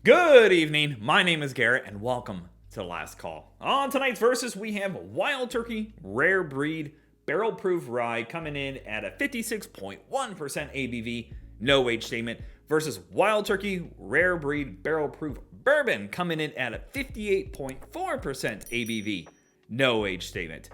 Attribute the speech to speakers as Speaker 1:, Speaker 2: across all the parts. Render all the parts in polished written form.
Speaker 1: Good evening. My name is Garrett, and welcome to The Last Call. On tonight's verses, we have Wild Turkey Rare Breed Barrel Proof Rye coming in at a 56.1% ABV, no age statement, versus Wild Turkey Rare Breed Barrel Proof Bourbon coming in at a 58.4% ABV, no age statement.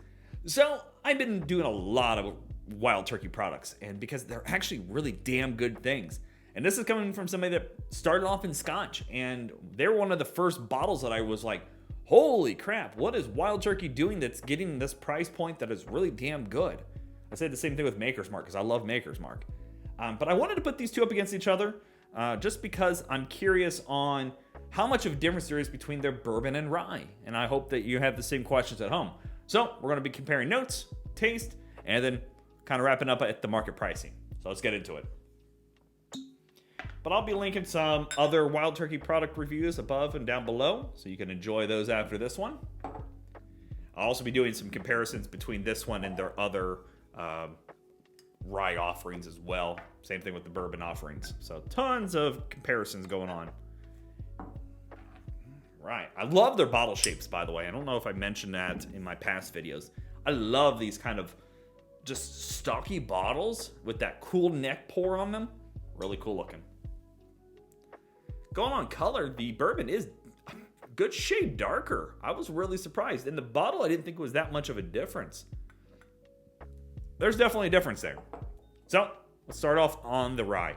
Speaker 1: So, I've been doing a lot of Wild Turkey products, and because they're actually really damn good things. And this is coming from somebody that started off in Scotch, and they're one of the first bottles that I was like, holy crap, what is Wild Turkey doing that's getting this price point that is really damn good? I said the same thing with Maker's Mark, because I love Maker's Mark. But I wanted to put these two up against each other, just because I'm curious on how much of a difference there is between their bourbon and rye. And I hope that you have the same questions at home. So we're going to be comparing notes, taste, and then kind of wrapping up at the market pricing. So let's get into it. But I'll be linking some other Wild Turkey product reviews above and down below, so you can enjoy those after this one. I'll also be doing some comparisons between this one and their other rye offerings as well. Same thing with the bourbon offerings. So tons of comparisons going on. Right. I love their bottle shapes, by the way. I don't know if I mentioned that in my past videos. I love these kind of just stocky bottles with that cool neck pour on them. Really cool looking. Going on color, the bourbon is a good shade darker. I was really surprised. In the bottle, I didn't think it was that much of a difference. There's definitely a difference there. So, let's start off on the rye.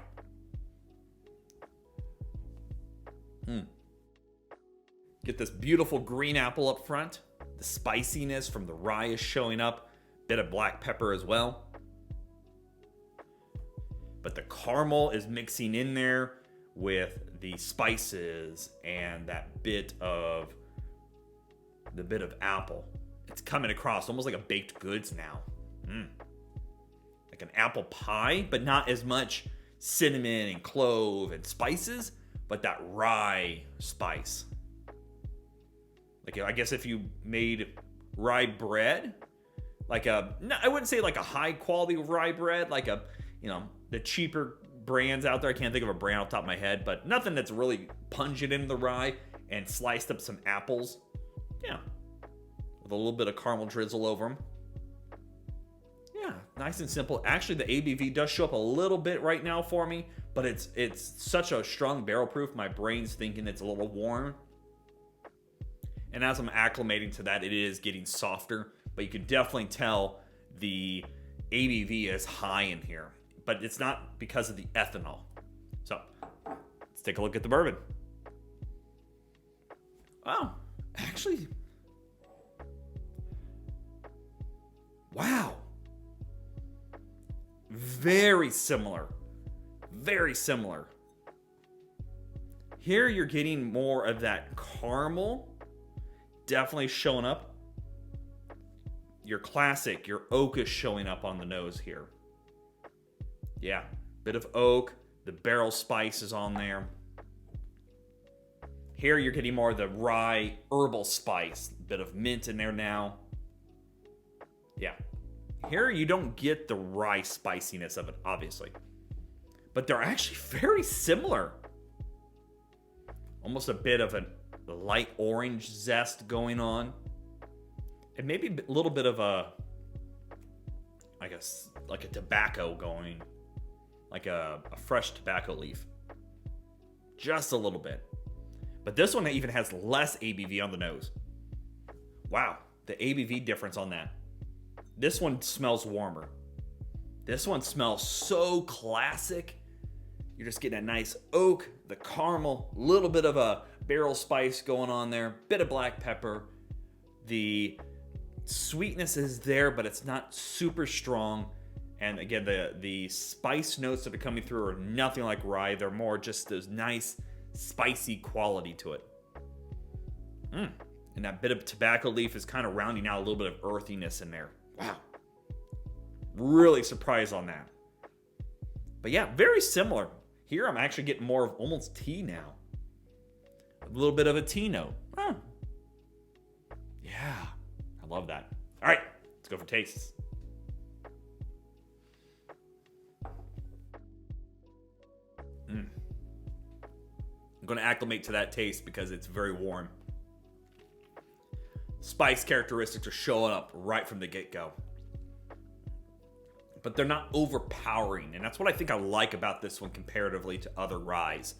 Speaker 1: Get this beautiful green apple up front. The spiciness from the rye is showing up. Bit of black pepper as well. But the caramel is mixing in there with the spices and that bit of apple. It's coming across almost like a baked goods now. Like an apple pie, but not as much cinnamon and clove and spices, but that rye spice. Like, I guess if you made rye bread, I wouldn't say like a high quality rye bread, like the cheaper brands out there. I can't think of a brand off the top of my head, but nothing that's really pungent in the rye, and sliced up some apples. Yeah. With a little bit of caramel drizzle over them. Yeah, nice and simple. Actually, the ABV does show up a little bit right now for me, but it's such a strong barrel proof, my brain's thinking it's a little warm. And as I'm acclimating to that, it is getting softer, but you can definitely tell the ABV is high in here. But it's not because of the ethanol. So, let's take a look at the bourbon. Oh, actually, wow. Very similar. Very similar. Here you're getting more of that caramel. Definitely showing up. Your classic, your oak is showing up on the nose here. Yeah, bit of oak. The barrel spice is on there. Here you're getting more of the rye herbal spice. Bit of mint in there now. Yeah. Here you don't get the rye spiciness of it, obviously. But they're actually very similar. Almost a bit of a light orange zest going on. And maybe a little bit of like a tobacco going. Like a fresh tobacco leaf. Just a little bit. But this one even has less ABV on the nose. Wow, the ABV difference on that. This one smells warmer. This one smells so classic. You're just getting a nice oak, the caramel, a little bit of a barrel spice going on there, bit of black pepper. The sweetness is there, but it's not super strong. And again, the spice notes that are coming through are nothing like rye. They're more just this nice, spicy quality to it. And that bit of tobacco leaf is kind of rounding out a little bit of earthiness in there. Wow. Really surprised on that. But yeah, very similar. Here I'm actually getting more of almost tea now. A little bit of a tea note. Yeah, I love that. All right, let's go for tastes. I'm going to acclimate to that taste because it's very warm. Spice characteristics are showing up right from the get-go. But they're not overpowering, and that's what I think I like about this one comparatively to other ryes.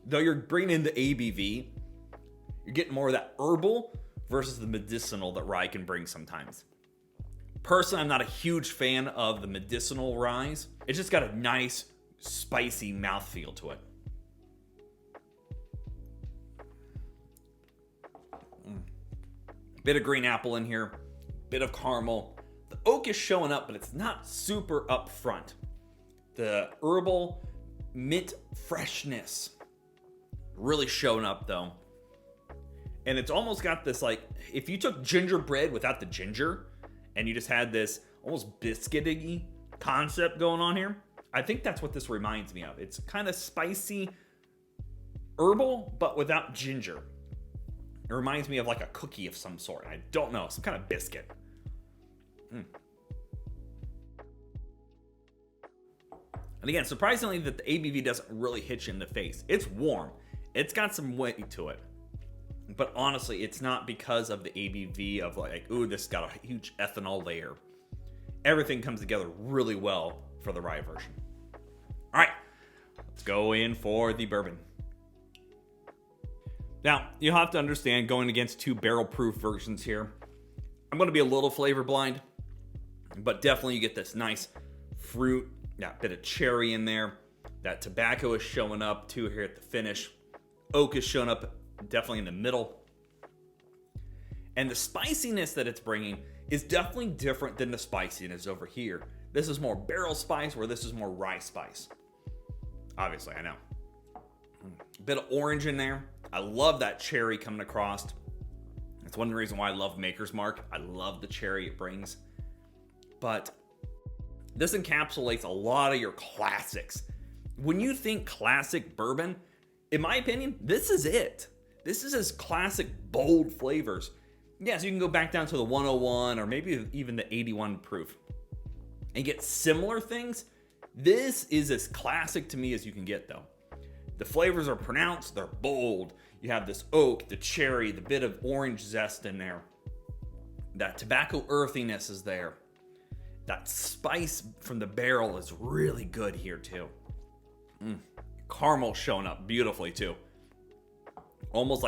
Speaker 1: Though you're bringing in the ABV, you're getting more of that herbal versus the medicinal that rye can bring sometimes. Personally, I'm not a huge fan of the medicinal ryes. It's just got a nice, spicy mouthfeel to it. Bit of green apple in here, bit of caramel. The oak is showing up, but it's not super upfront. The herbal mint freshness really showing up though. And it's almost got this, like, if you took gingerbread without the ginger and you just had this almost biscuity concept going on here, I think that's what this reminds me of. It's kind of spicy, herbal, but without ginger. It reminds me of like a cookie of some sort. I don't know, some kind of biscuit. And again, surprisingly that the ABV doesn't really hit you in the face. It's warm. It's got some weight to it. But honestly, it's not because of the ABV of like, ooh, this got a huge ethanol layer. Everything comes together really well for the rye version. All right, let's go in for the bourbon. Now, you'll have to understand, going against two barrel-proof versions here, I'm going to be a little flavor blind, but definitely you get this nice fruit, that bit of cherry in there. That tobacco is showing up too here at the finish. Oak is showing up definitely in the middle. And the spiciness that it's bringing is definitely different than the spiciness over here. This is more barrel spice, where this is more rye spice. Obviously, I know. A bit of orange in there. I love that cherry coming across. It's one of the reasons why I love Maker's Mark. I love the cherry it brings. But this encapsulates a lot of your classics. When you think classic bourbon, in my opinion, this is it. This is his classic bold flavors. Yes, you can go back down to the 101 or maybe even the 81 proof and get similar things. This is as classic to me as you can get though. The flavors are pronounced, they're bold. You have this oak, the cherry, the bit of orange zest in there. That tobacco earthiness is there. That spice from the barrel is really good here too. Caramel showing up beautifully too. Almost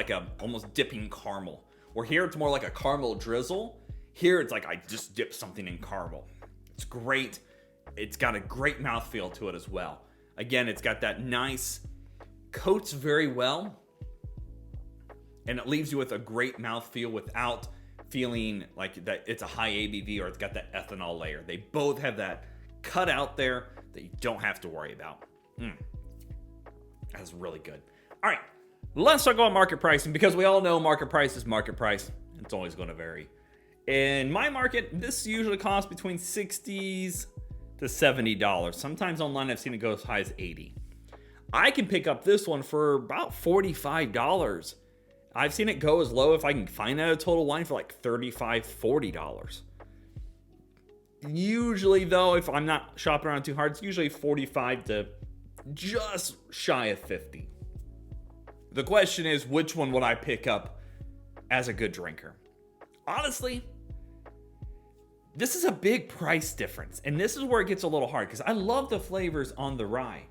Speaker 1: dipping caramel. Where here it's more like a caramel drizzle. Here it's like I just dipped something in caramel. It's great. It's got a great mouthfeel to it as well. Again, it's got that nice, coats very well, and it leaves you with a great mouthfeel without feeling like that it's a high ABV or it's got that ethanol layer. They both have that cut out there that you don't have to worry about. That's really good. All right, let's talk about market pricing, because we all know market price is market price. It's always going to vary. In my market, this usually costs between $60s to $70. Sometimes online I've seen it go as high as $80. I can pick up this one for about $45. I've seen it go as low, if I can find that, a Total Wine for like $35, $40. Usually though, if I'm not shopping around too hard, it's usually 45 to just shy of 50. The question is, which one would I pick up as a good drinker? Honestly, this is a big price difference, and this is where it gets a little hard, because I love the flavors on the rye.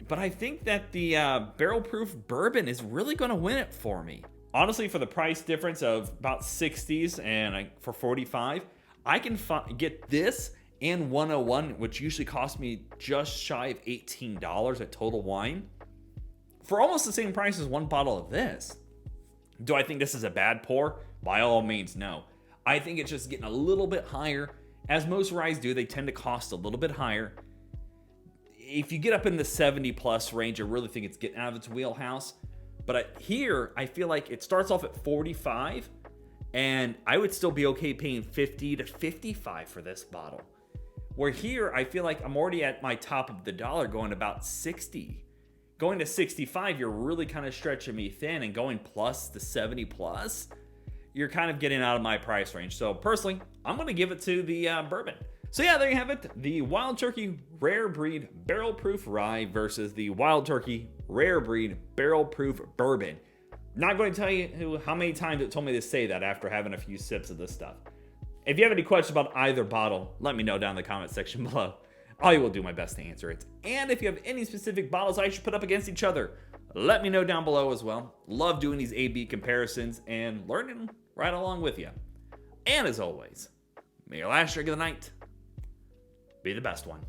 Speaker 1: But I think that the barrel-proof bourbon is really going to win it for me. Honestly, for the price difference of about 60s and for 45, I can get this and 101, which usually cost me just shy of $18 at Total Wine, for almost the same price as one bottle of this. Do I think this is a bad pour? By all means, no. I think it's just getting a little bit higher. As most ryes do, they tend to cost a little bit higher. If you get up in the 70 plus range, I really think it's getting out of its wheelhouse. But here, I feel like it starts off at 45, and I would still be okay paying 50 to 55 for this bottle. Where here, I feel like I'm already at my top of the dollar, going about 60. Going to 65, you're really kind of stretching me thin, and going plus the 70 plus, you're kind of getting out of my price range. So personally, I'm going to give it to the bourbon. So yeah, there you have it. The Wild Turkey Rare Breed Barrel Proof Rye versus the Wild Turkey Rare Breed Barrel Proof Bourbon. Not going to tell you how many times it told me to say that after having a few sips of this stuff. If you have any questions about either bottle, let me know down in the comment section below. I will do my best to answer it. And if you have any specific bottles I should put up against each other, let me know down below as well. Love doing these A/B comparisons and learning right along with you. And as always, may your last drink of the night be the best one.